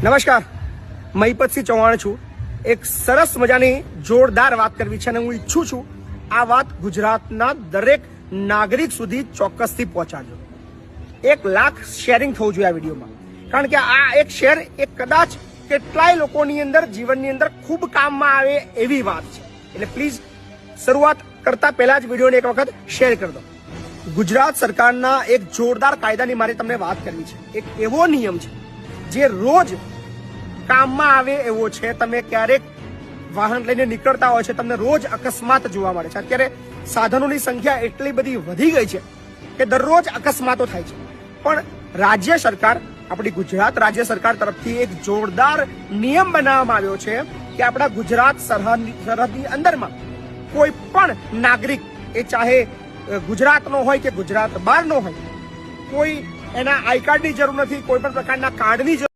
નમસ્કાર, મહિપતસિંહ ચૌહાણ છું. એક સરસ મજાની જોરદાર વાત કરવી છે અને હું ઈચ્છું છું આ વાત ગુજરાતના દરેક નાગરિક સુધી ચોક્કસથી પહોંચાડજો. 1 લાખ શેરિંગ થવું જોઈએ આ વિડીયોમાં, કારણ કે આ એક શેર એ કદાચ કેટલાય લોકોની અંદર જીવનની અંદર ખૂબ કામમાં આવે એવી વાત છે. એટલે પ્લીઝ શરૂઆત કરતા પહેલા જ વિડીયોને એક વખત શેર કરી દો. ગુજરાત સરકારના એક જોરદાર કાયદાની મારે તમને વાત કરવી છે. એક એવો નિયમ છે જે રોજ કામમાં આવે એવો છે. તમે ક્યારેક વાહન લઈને નીકળતા હોય છે, તમને રોજ અકસ્માત જોવા મળે છે. અત્યારે સાધનોની સંખ્યા એટલી બધી વધી ગઈ છે કે દરરોજ અકસ્માતો થાય છે. પણ રાજ્ય સરકાર, આપણી ગુજરાત રાજ્ય સરકાર તરફથી એક જોરદાર નિયમ બનાવવામાં આવ્યો છે કે આપણા ગુજરાત સરહદની અંદરમાં કોઈ પણ નાગરિક, એ ચાહે ગુજરાતનો હોય કે ગુજરાત બહારનો હોય, કોઈ એના આઈ કાર્ડની જરૂર નથી, કોઈ પણ પ્રકારના કાર્ડની જરૂર